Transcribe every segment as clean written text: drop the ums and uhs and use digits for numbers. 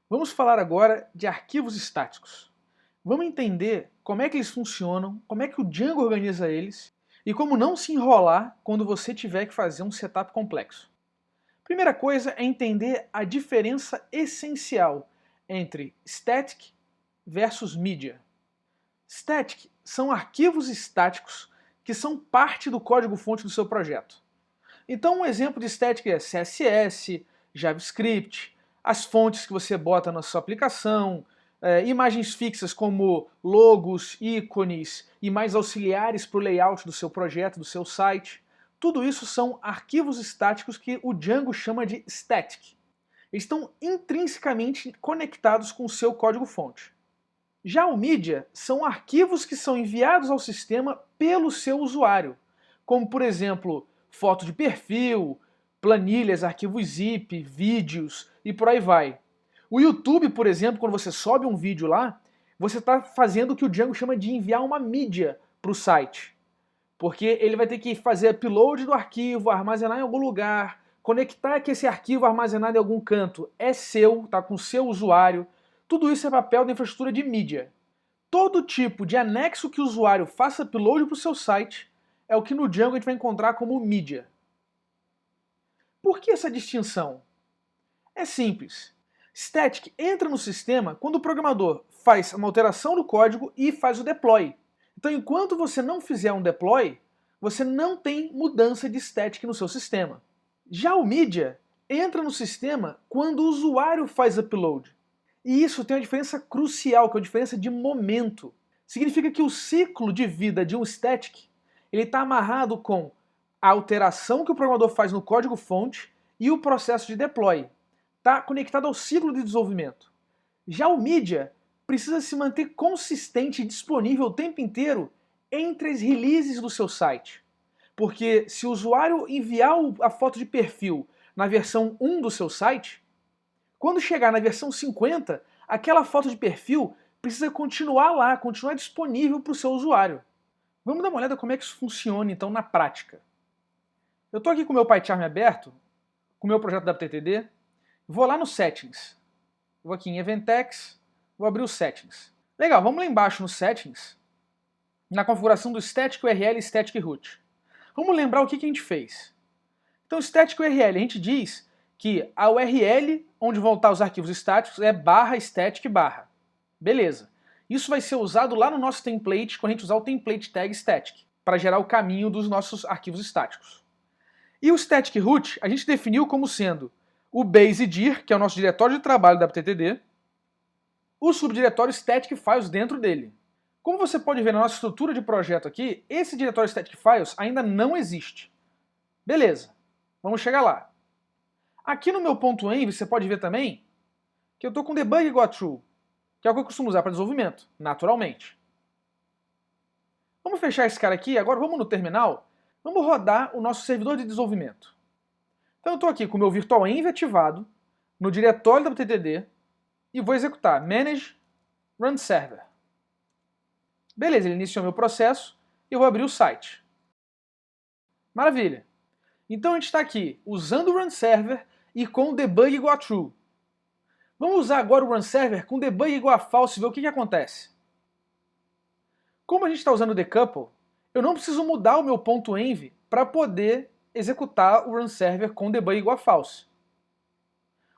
Vamos falar agora de arquivos estáticos. Vamos entender como é que eles funcionam, como é que o Django organiza eles e como não se enrolar quando você tiver que fazer um setup complexo. Primeira coisa é entender a diferença essencial entre static versus media. Static são arquivos estáticos que são parte do código-fonte do seu projeto. Então, um exemplo de static é CSS, JavaScript, as fontes que você bota na sua aplicação, imagens fixas como logos, ícones e mais auxiliares para o layout do seu projeto, do seu site. Tudo isso são arquivos estáticos que o Django chama de static. Eles estão intrinsecamente conectados com o seu código-fonte. Já o media são arquivos que são enviados ao sistema pelo seu usuário, como por exemplo, foto de perfil, planilhas, arquivos zip, vídeos e por aí vai. O YouTube, por exemplo, quando você sobe um vídeo lá, você está fazendo o que o Django chama de enviar uma mídia para o site. Porque ele vai ter que fazer upload do arquivo, armazenar em algum lugar, conectar que esse arquivo armazenado em algum canto é seu, está com o seu usuário. Tudo isso é papel da infraestrutura de mídia. Todo tipo de anexo que o usuário faça upload para o seu site é o que no Django a gente vai encontrar como mídia. Por que essa distinção? É simples. Static entra no sistema quando o programador faz uma alteração no código e faz o deploy. Então, enquanto você não fizer um deploy, você não tem mudança de static no seu sistema. Já o media entra no sistema quando o usuário faz upload. E isso tem uma diferença crucial, que é a diferença de momento. Significa que o ciclo de vida de um static está amarrado com a alteração que o programador faz no código-fonte e o processo de deploy. Está conectado ao ciclo de desenvolvimento. Já o media precisa se manter consistente e disponível o tempo inteiro entre as releases do seu site. Porque se o usuário enviar a foto de perfil na versão 1 do seu site, quando chegar na versão 50, aquela foto de perfil precisa continuar lá, continuar disponível para o seu usuário. Vamos dar uma olhada como é que isso funciona então na prática. Eu estou aqui com o meu PyCharm aberto, com o meu projeto da WebTTD, vou lá no Settings, vou aqui em Eventex, vou abrir os Settings. Legal, vamos lá embaixo no Settings, na configuração do Static URL e Static Root. Vamos lembrar o que a gente fez. Então, Static URL, a gente diz que a URL onde vão estar os arquivos estáticos é /static/. Beleza. Isso vai ser usado lá no nosso template, quando a gente usar o template tag static, para gerar o caminho dos nossos arquivos estáticos. E o static root a gente definiu como sendo o base_dir, que é o nosso diretório de trabalho da WebTTD, o subdiretório static files dentro dele. Como você pode ver na nossa estrutura de projeto aqui, esse diretório static files ainda não existe. Beleza, vamos chegar lá. Aqui no meu ponto .env você pode ver também que eu estou com debug igual a true, que é o que eu costumo usar para desenvolvimento, naturalmente. Vamos fechar esse cara aqui, agora vamos no terminal, vamos rodar o nosso servidor de desenvolvimento. Então eu estou aqui com o meu virtual env ativado, no diretório da WebTTD, e vou executar manage run server. Beleza, ele iniciou meu processo e eu vou abrir o site. Maravilha. Então a gente está aqui usando o run server e com o debug igual a true. Vamos usar agora o run server com debug igual a false e ver o que acontece. Como a gente está usando o decouple, eu não preciso mudar o meu ponto .env para poder executar o run server com debug igual a false.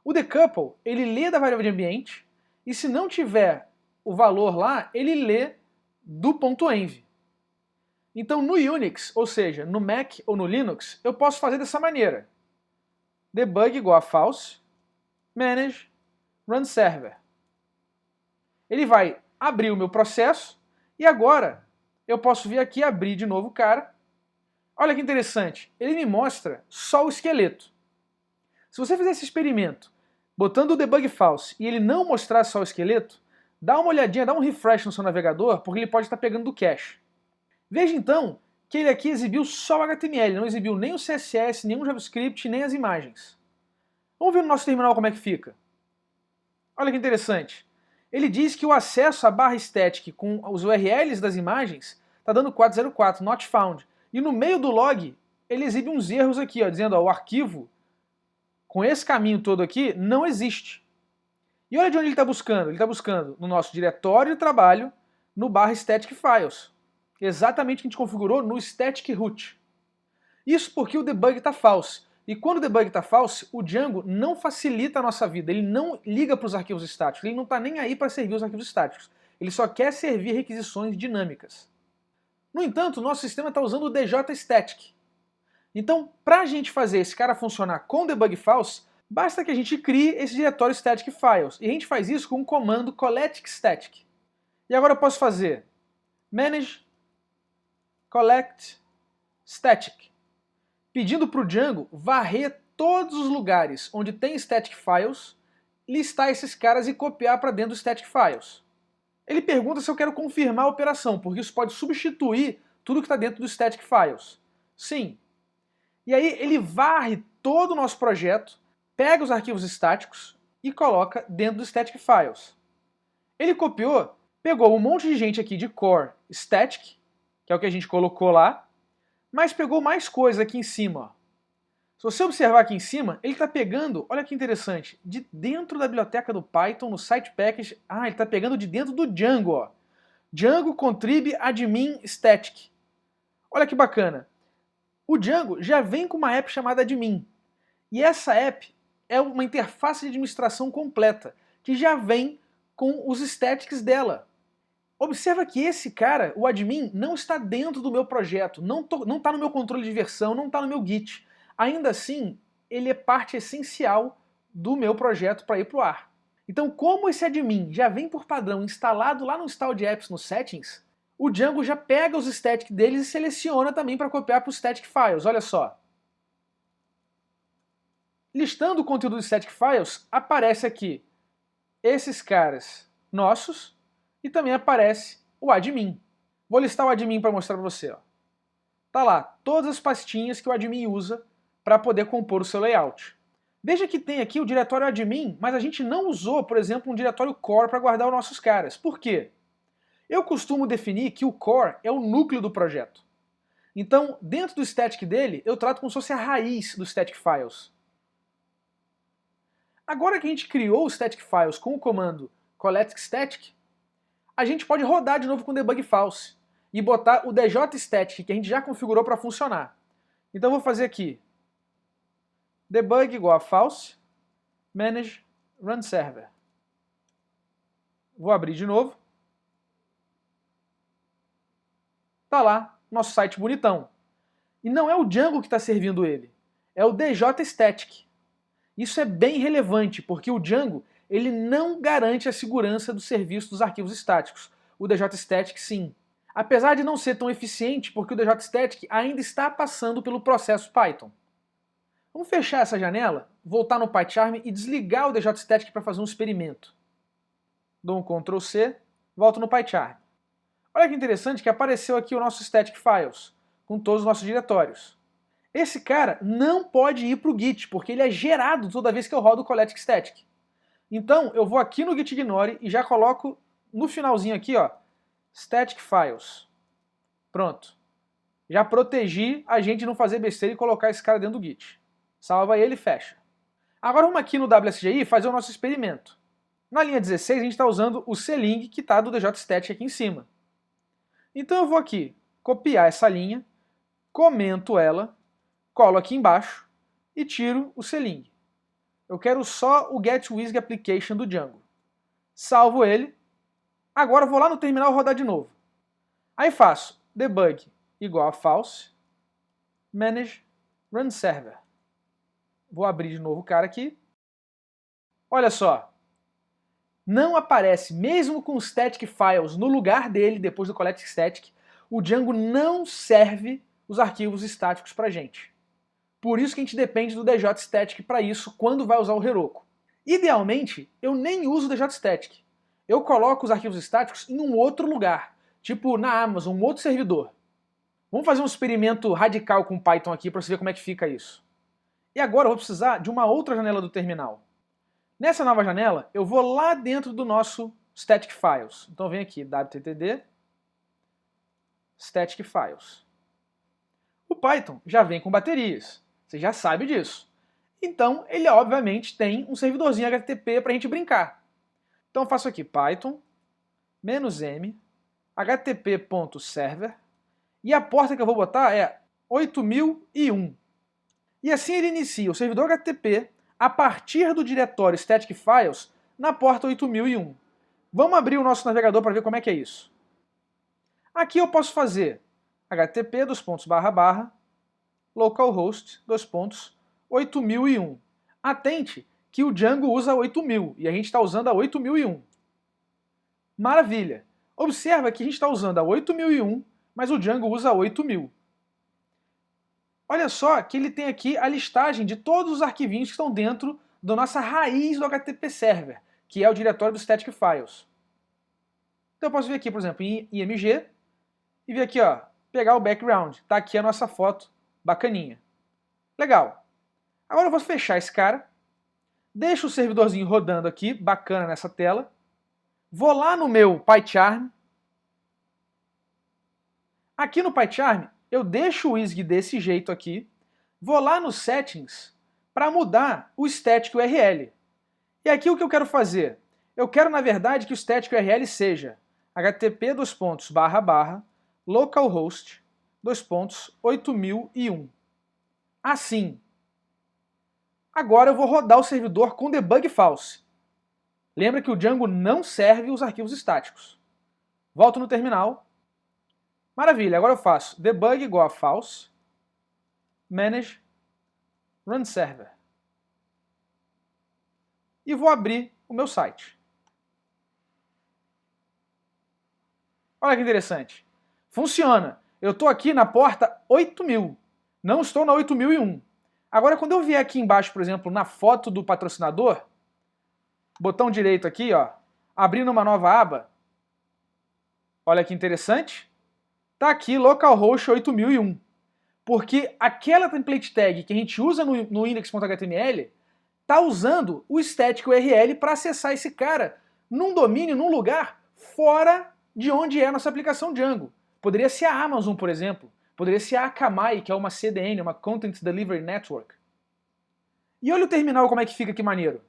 O decouple, ele lê da variável de ambiente e se não tiver o valor lá, ele lê do ponto .env. Então no Unix, ou seja, no Mac ou no Linux, eu posso fazer dessa maneira. Debug igual a false, manage, run server. Ele vai abrir o meu processo e agora eu posso vir aqui abrir de novo o cara. Olha que interessante, ele me mostra só o esqueleto. Se você fizer esse experimento botando o debug false e ele não mostrar só o esqueleto, dá uma olhadinha, dá um refresh no seu navegador, porque ele pode estar pegando do cache. Veja então que ele aqui exibiu só o HTML, não exibiu nem o CSS, nem o JavaScript, nem as imagens. Vamos ver no nosso terminal como é que fica. Olha que interessante. Ele diz que o acesso à barra static com os URLs das imagens está dando 404, not found. E no meio do log, ele exibe uns erros aqui, ó, dizendo que o arquivo com esse caminho todo aqui não existe. E olha de onde ele está buscando. Ele está buscando no nosso diretório de trabalho, no barra static files. Exatamente o que a gente configurou no static root. Isso porque o debug está false. E quando o debug está false, o Django não facilita a nossa vida, ele não liga para os arquivos estáticos, ele não está nem aí para servir os arquivos estáticos. Ele só quer servir requisições dinâmicas. No entanto, o nosso sistema está usando o djstatic. Então, para a gente fazer esse cara funcionar com debug false, basta que a gente crie esse diretório static files. E a gente faz isso com o comando collectStatic. E agora eu posso fazer manage collect static, pedindo para o Django varrer todos os lugares onde tem static files, listar esses caras e copiar para dentro do static files. Ele pergunta se eu quero confirmar a operação, porque isso pode substituir tudo que está dentro do static files. Sim. E aí ele varre todo o nosso projeto, pega os arquivos estáticos e coloca dentro do static files. Ele copiou, pegou um monte de gente aqui de core static, que é o que a gente colocou lá, mas pegou mais coisa aqui em cima. Ó. Se você observar aqui em cima, ele está pegando, olha que interessante, de dentro da biblioteca do Python, no site package, ele está pegando de dentro do Django. Ó. Django contrib admin static. Olha que bacana. O Django já vem com uma app chamada admin. E essa app é uma interface de administração completa, que já vem com os statics dela. Observa que esse cara, o admin, não está dentro do meu projeto, não está no meu controle de versão, não está no meu Git. Ainda assim, ele é parte essencial do meu projeto para ir para o ar. Então, como esse admin já vem por padrão instalado lá no install de apps nos settings, o Django já pega os statics deles e seleciona também para copiar para os static files. Olha só. Listando o conteúdo dos static files, aparece aqui esses caras nossos e também aparece o admin. Vou listar o admin para mostrar para você. Ó. Tá lá, todas as pastinhas que o admin usa para poder compor o seu layout. Veja que tem aqui o diretório admin, mas a gente não usou, por exemplo, um diretório core para guardar os nossos caras. Por quê? Eu costumo definir que o core é o núcleo do projeto. Então, dentro do static dele, eu trato como se fosse a raiz dos static files. Agora que a gente criou os static files com o comando collectStatic, a gente pode rodar de novo com debug false e botar o djstatic que a gente já configurou para funcionar. Então eu vou fazer aqui debug igual a false, manage run server. Vou abrir de novo. Tá lá, nosso site bonitão. E não é o Django que está servindo ele, é o djstatic. Isso é bem relevante, porque o Django ele não garante a segurança do serviço dos arquivos estáticos. O djstatic sim. Apesar de não ser tão eficiente, porque o djstatic ainda está passando pelo processo Python. Vamos fechar essa janela, voltar no PyCharm e desligar o djstatic para fazer um experimento. Dou um Ctrl C, volto no PyCharm. Olha que interessante que apareceu aqui o nosso static files, com todos os nossos diretórios. Esse cara não pode ir para o Git, porque ele é gerado toda vez que eu rodo o collectStatic. Então, eu vou aqui no gitignore e já coloco no finalzinho aqui, ó, static files. Pronto. Já protegi a gente não fazer besteira e colocar esse cara dentro do Git. Salva ele e fecha. Agora vamos aqui no WSGI fazer o nosso experimento. Na linha 16 a gente está usando o cling que está do djstatic aqui em cima. Então eu vou aqui copiar essa linha, comento ela, colo aqui embaixo e tiro o cling. Eu quero só o getWizG application do Django. Salvo ele. Agora eu vou lá no terminal rodar de novo. Aí faço debug igual a false, manage run server. Vou abrir de novo o cara aqui. Olha só. Não aparece, mesmo com os static files no lugar dele, depois do collectStatic, o Django não serve os arquivos estáticos para a gente. Por isso que a gente depende do djstatic para isso quando vai usar o Heroku. Idealmente, eu nem uso o djstatic. Eu coloco os arquivos estáticos em um outro lugar, tipo na Amazon, um outro servidor. Vamos fazer um experimento radical com Python aqui para você ver como é que fica isso. E agora eu vou precisar de uma outra janela do terminal. Nessa nova janela, eu vou lá dentro do nosso static files. Então vem aqui, wttd static files. O Python já vem com baterias. Você já sabe disso. Então, ele obviamente tem um servidorzinho HTTP para a gente brincar. Então eu faço aqui Python, "-m", http.server, e a porta que eu vou botar é 8001. E assim ele inicia o servidor HTTP a partir do diretório static files na porta 8001. Vamos abrir o nosso navegador para ver como é que é isso. Aqui eu posso fazer http localhost 8001. Atente que o Django usa 8000 e a gente está usando a 8001. Maravilha! Observa que a gente está usando a 8001, mas o Django usa a 8000. Olha só que ele tem aqui a listagem de todos os arquivinhos que estão dentro da nossa raiz do HTTP Server, que é o diretório do Static Files. Então eu posso vir aqui, por exemplo, em IMG, e vir aqui, ó, pegar o background. Está aqui a nossa foto bacaninha. Legal. Agora eu vou fechar esse cara, deixo o servidorzinho rodando aqui, bacana nessa tela, vou lá no meu PyCharm. Aqui no PyCharm, eu deixo o WSGI desse jeito aqui, vou lá nos Settings para mudar o Static URL. E aqui o que eu quero fazer? Eu quero, na verdade, que o Static URL seja http://localhost 8001. Assim. Agora eu vou rodar o servidor com debug false. Lembra que o Django não serve os arquivos estáticos. Volto no terminal. Maravilha, agora eu faço debug igual a false, manage, run server. E vou abrir o meu site. Olha que interessante. Funciona. Eu estou aqui na porta 8000. Não estou na 8001. Agora, quando eu vier aqui embaixo, por exemplo, na foto do patrocinador, botão direito aqui, ó, abrindo uma nova aba, olha que interessante, tá aqui localhost 8001. Porque aquela template tag que a gente usa no index.html tá usando o static URL para acessar esse cara num domínio, num lugar fora de onde é a nossa aplicação Django. Poderia ser a Amazon, por exemplo. Poderia ser a Akamai, que é uma CDN, uma Content Delivery Network. E olha o terminal como é que fica, que maneiro.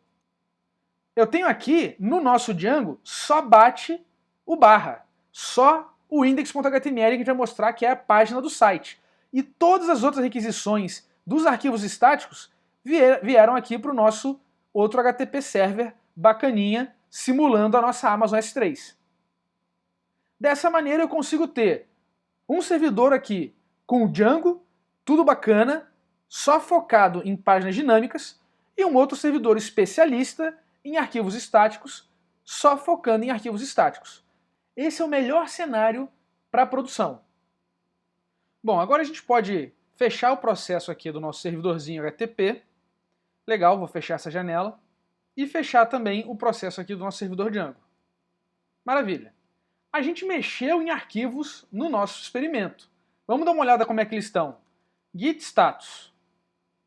Eu tenho aqui, no nosso Django, só bate o barra. Só o index.html que a gente vai mostrar que é a página do site. E todas as outras requisições dos arquivos estáticos vieram aqui para o nosso outro HTTP Server bacaninha, simulando a nossa Amazon S3. Dessa maneira eu consigo ter um servidor aqui com o Django, tudo bacana, só focado em páginas dinâmicas, e um outro servidor especialista em arquivos estáticos, só focando em arquivos estáticos. Esse é o melhor cenário para a produção. Bom, agora a gente pode fechar o processo aqui do nosso servidorzinho HTTP. Legal, vou fechar essa janela. E fechar também o processo aqui do nosso servidor Django. Maravilha. A gente mexeu em arquivos no nosso experimento. Vamos dar uma olhada como é que eles estão. Git status.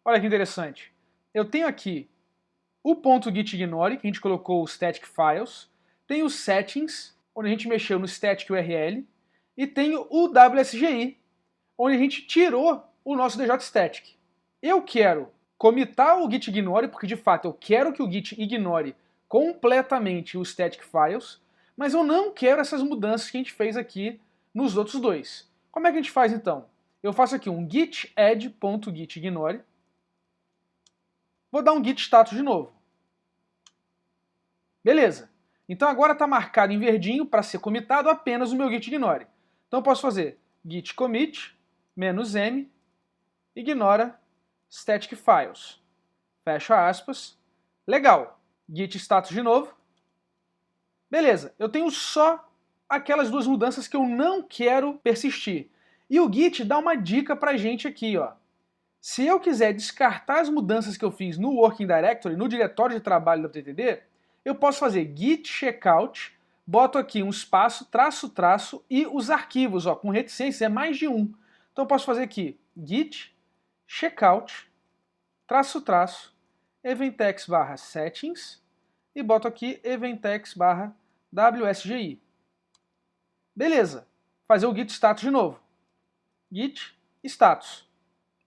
Olha que interessante. Eu tenho aqui o .gitignore, que a gente colocou os static files. Tem os settings, onde a gente mexeu no static URL. E tem o WSGI, onde a gente tirou o nosso djstatic. Eu quero commitar o git ignore, porque de fato eu quero que o git ignore completamente os static files, mas eu não quero essas mudanças que a gente fez aqui nos outros dois. Como é que a gente faz então? Eu faço aqui um git add.gitignore, vou dar um git status de novo. Beleza. Então agora está marcado em verdinho para ser commitado apenas o meu git ignore. Então eu posso fazer git commit -m ignora static files. Fecha aspas. Legal. Git status de novo. Beleza, eu tenho só aquelas duas mudanças que eu não quero persistir. E o Git dá uma dica pra gente aqui, ó. Se eu quiser descartar as mudanças que eu fiz no Working Directory, no diretório de trabalho da TTD, eu posso fazer git checkout, boto aqui um espaço, traço, traço, e os arquivos, ó, com reticência, é mais de um. Então eu posso fazer aqui git checkout, traço, traço, eventex/settings, e boto aqui eventex/wsgi. Beleza. Fazer o git status de novo. Git status.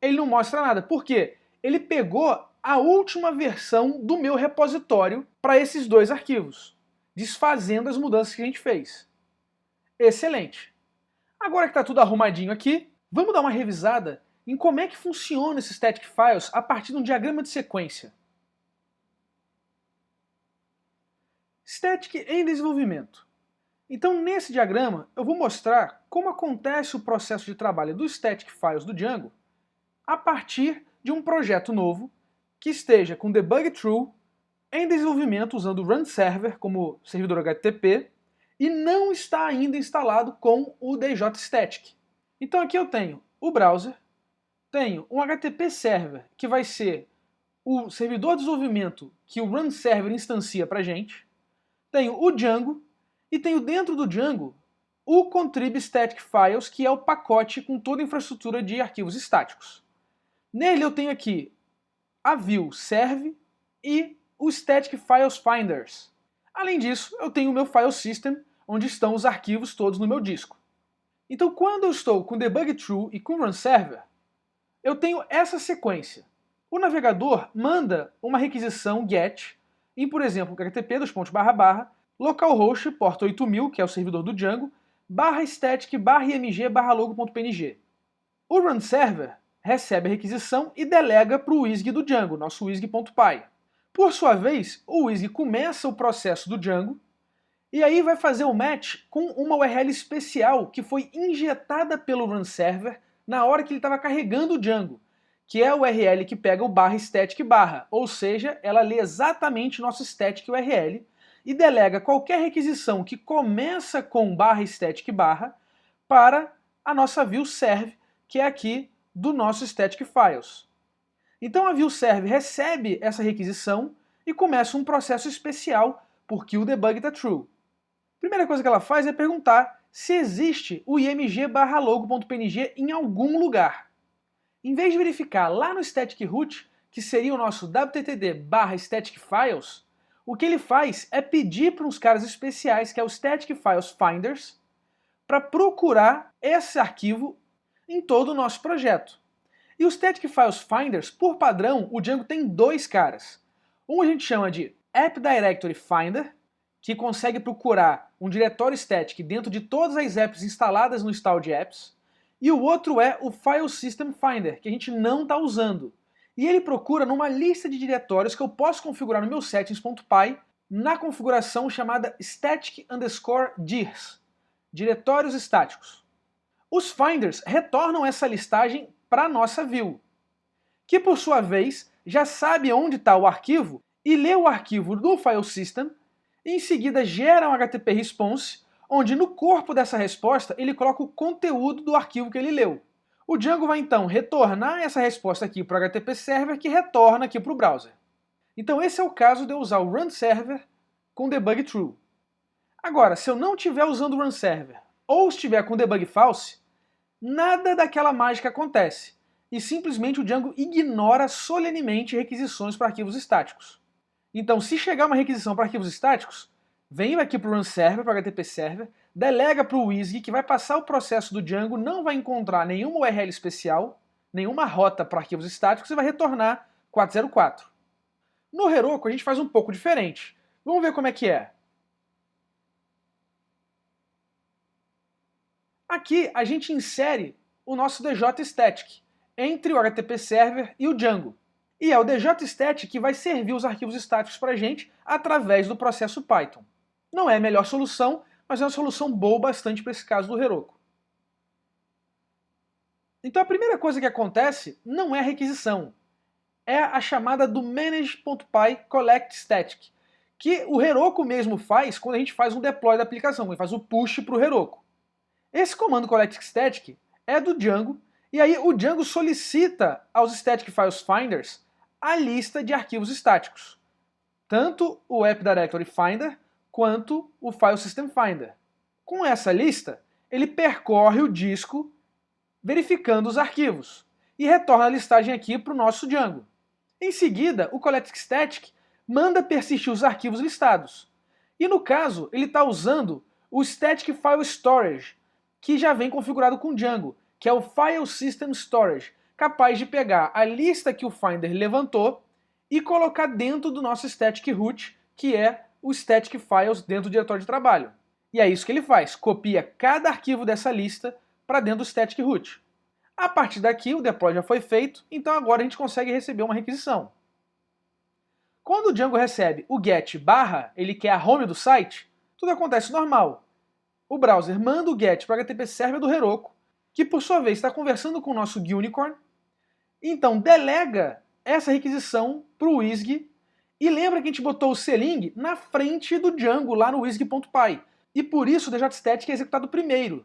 Ele não mostra nada. Por quê? Ele pegou a última versão do meu repositório para esses dois arquivos. desfazendo as mudanças que a gente fez. Excelente! Agora que está tudo arrumadinho aqui, vamos dar uma revisada em como é que funciona esse static files a partir de um diagrama de sequência. Static em desenvolvimento. Então, nesse diagrama, eu vou mostrar como acontece o processo de trabalho do static files do Django a partir de um projeto novo que esteja com debug true, em desenvolvimento usando o run server como servidor HTTP e não está ainda instalado com o djstatic. Então aqui eu tenho o browser, tenho um HTTP server que vai ser o servidor de desenvolvimento que o run server instancia para a gente, tenho o Django e tenho dentro do Django o contrib static files, que é o pacote com toda a infraestrutura de arquivos estáticos. Nele eu tenho aqui a view serve e o static files finders. Além disso, eu tenho o meu file system, onde estão os arquivos todos no meu disco. Então, quando eu estou com debug true e com run server, eu tenho essa sequência. O navegador manda uma requisição GET em, por exemplo, http localhost porta 8000, que é o servidor do Django, /static /img /logo.png. O run server recebe a requisição e delega para o WSGI do Django, nosso WSGI.py. Por sua vez, o WSGI começa o processo do Django e aí vai fazer o match com uma URL especial que foi injetada pelo run server na hora que ele estava carregando o Django, que é a URL que pega o /static /, ou seja, ela lê exatamente nosso static URL e delega qualquer requisição que começa com /static / para a nossa view serve, que é aqui do nosso static files. Então a view serve recebe essa requisição e começa um processo especial porque o debug está true. A primeira coisa que ela faz é perguntar se existe o img /logo.png em algum lugar. Em vez de verificar lá no static root, que seria o nosso wttd /static files, o que ele faz é pedir para uns caras especiais, que é o static files finders, para procurar esse arquivo em todo o nosso projeto. E os Static Files Finders, por padrão, o Django tem dois caras. Um a gente chama de App Directory Finder, que consegue procurar um diretório static dentro de todas as apps instaladas no install de apps. E o outro é o File System Finder, que a gente não está usando. E ele procura numa lista de diretórios que eu posso configurar no meu settings.py na configuração chamada static_dirs, diretórios estáticos. Os finders retornam essa listagem para a nossa view, que por sua vez já sabe onde está o arquivo e lê o arquivo do file system e em seguida gera um HTTP response, onde no corpo dessa resposta ele coloca o conteúdo do arquivo que ele leu. O Django vai então retornar essa resposta aqui para o HTTP server, que retorna aqui para o browser. Então esse é o caso de eu usar o run server com debug true. Agora, se eu não estiver usando o run server ou estiver com debug false, nada daquela mágica acontece, e simplesmente o Django ignora solenemente requisições para arquivos estáticos. Então, se chegar uma requisição para arquivos estáticos, vem aqui para o run server, para o HTTP server, delega para o WSGI, que vai passar o processo do Django, não vai encontrar nenhuma URL especial, nenhuma rota para arquivos estáticos e vai retornar 404. No Heroku a gente faz um pouco diferente. Vamos ver como é que é. Aqui a gente insere o nosso djstatic entre o HTTP server e o Django. E é o djstatic que vai servir os arquivos estáticos para a gente através do processo Python. Não é a melhor solução, mas é uma solução boa bastante para esse caso do Heroku. Então a primeira coisa que acontece não é a requisição, é a chamada do manage.py collect static, que o Heroku mesmo faz quando a gente faz um deploy da aplicação, ele faz o push para o Heroku. Esse comando collect static é do Django, e aí o Django solicita aos static files finders a lista de arquivos estáticos, tanto o App Directory Finder quanto o File System Finder. Com essa lista, ele percorre o disco verificando os arquivos e retorna a listagem aqui para o nosso Django. Em seguida, o collect static manda persistir os arquivos listados. E no caso, ele está usando o Static File Storage, que já vem configurado com Django, que é o File System Storage, capaz de pegar a lista que o Finder levantou e colocar dentro do nosso static root, que é os static files dentro do diretório de trabalho. E é isso que ele faz, copia cada arquivo dessa lista para dentro do static root. A partir daqui, o deploy já foi feito, então agora a gente consegue receber uma requisição. Quando o Django recebe o get barra, ele quer a home do site, tudo acontece normal. O browser manda o get para o HTTP server do Heroku, que por sua vez está conversando com o nosso Unicorn, então delega essa requisição para o WSGI, e lembra que a gente botou o seling na frente do Django lá no WSGI.py, e por isso o DJStatic é executado primeiro.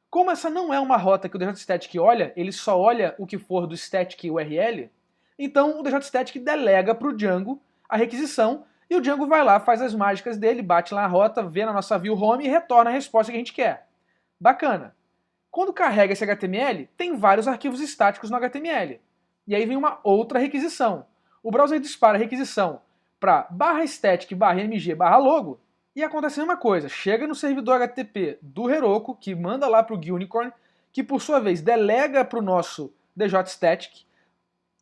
Como essa não é uma rota que o DJStatic olha, ele só olha o que for do static URL, então o DJStatic delega para o Django a requisição, e o Django vai lá, faz as mágicas dele, bate lá na rota, vê na nossa view home e retorna a resposta que a gente quer. Bacana. Quando carrega esse HTML, tem vários arquivos estáticos no HTML. E aí vem uma outra requisição. O browser dispara a requisição para /static/mg/logo, e acontece a mesma coisa. Chega no servidor HTTP do Heroku, que manda lá para o Unicorn, que por sua vez delega para o nosso DJStatic,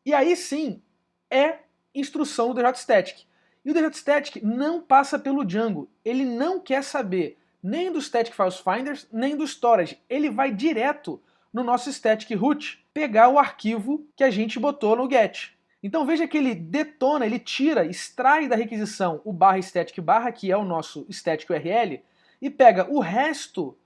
e aí sim é instrução do DJStatic. E o DJStatic não passa pelo Django. Ele não quer saber nem do Static Files Finders, nem do Storage. Ele vai direto no nosso static root pegar o arquivo que a gente botou no get. Então veja que ele detona, ele tira, extrai da requisição o /static barra, que é o nosso static URL, e pega o resto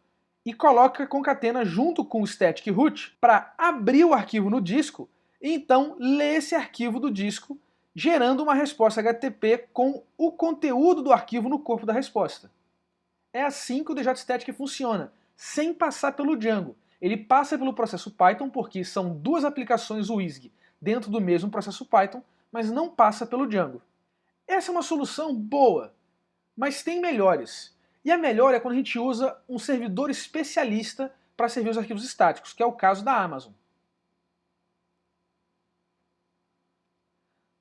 e coloca concatena junto com o static root para abrir o arquivo no disco e então ler esse arquivo do disco, gerando uma resposta HTTP com o conteúdo do arquivo no corpo da resposta. É assim que o DJStatic funciona, sem passar pelo Django. Ele passa pelo processo Python, porque são duas aplicações WSGI dentro do mesmo processo Python, mas não passa pelo Django. Essa é uma solução boa, mas tem melhores. E a melhor é quando a gente usa um servidor especialista para servir os arquivos estáticos, que é o caso da Amazon.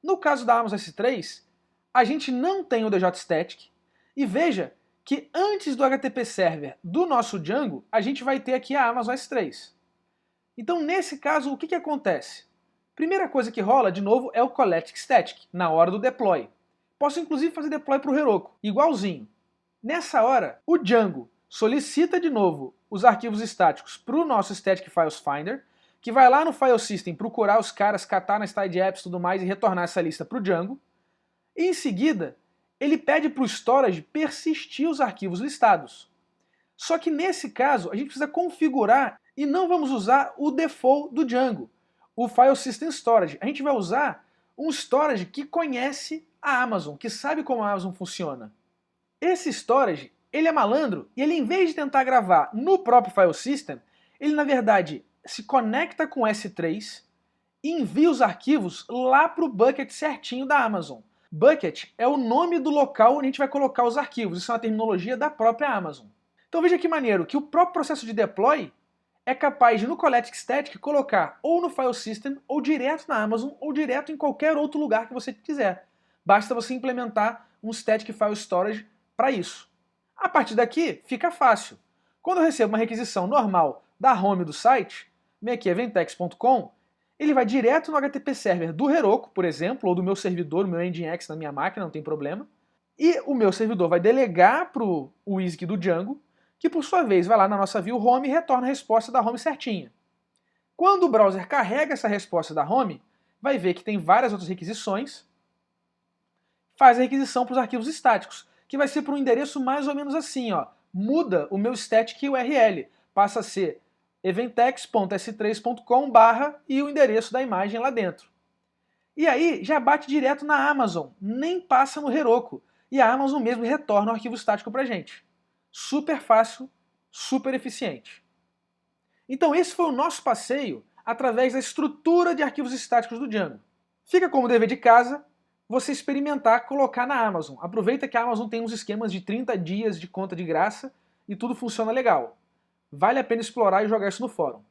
No caso da Amazon S3, a gente não tem o DJStatic, e veja que antes do HTTP Server do nosso Django, a gente vai ter aqui a Amazon S3. Então, nesse caso, o que acontece? Primeira coisa que rola, de novo, é o collect static, na hora do deploy. Posso inclusive fazer deploy para o Heroku, igualzinho. Nessa hora, o Django solicita de novo os arquivos estáticos para o nosso Static Files Finder, que vai lá no File System procurar os caras, catar nas tidy apps e tudo mais e retornar essa lista para o Django. E em seguida, ele pede para o storage persistir os arquivos listados. Só que nesse caso, a gente precisa configurar e não vamos usar o default do Django, o File System Storage. A gente vai usar um storage que conhece a Amazon, que sabe como a Amazon funciona. Esse storage, ele é malandro e ele, em vez de tentar gravar no próprio File System, ele na verdade se conecta com o S3 e envia os arquivos lá para o bucket certinho da Amazon. Bucket é o nome do local onde a gente vai colocar os arquivos, isso é uma terminologia da própria Amazon. Então veja que maneiro, que o próprio processo de deploy é capaz de no collect static colocar ou no File System, ou direto na Amazon, ou direto em qualquer outro lugar que você quiser. Basta você implementar um Static File Storage para isso. A partir daqui, fica fácil. Quando eu recebo uma requisição normal da home do site, aqui eventex.com, ele vai direto no HTTP Server do Heroku, por exemplo, ou do meu servidor, o meu Nginx na minha máquina, não tem problema, e o meu servidor vai delegar para o WSGI do Django, que por sua vez vai lá na nossa view home e retorna a resposta da home certinha. Quando o browser carrega essa resposta da home, vai ver que tem várias outras requisições, faz a requisição para os arquivos estáticos, que vai ser para um endereço mais ou menos assim, ó, muda o meu static URL, passa a ser eventex.s3.com/ e o endereço da imagem lá dentro. E aí já bate direto na Amazon, nem passa no Heroku, e a Amazon mesmo retorna o arquivo estático para a gente. Super fácil, super eficiente. Então esse foi o nosso passeio através da estrutura de arquivos estáticos do Django. Fica como dever de casa você experimentar colocar na Amazon. Aproveita que a Amazon tem uns esquemas de 30 dias de conta de graça e tudo funciona legal. Vale a pena explorar e jogar isso no fórum.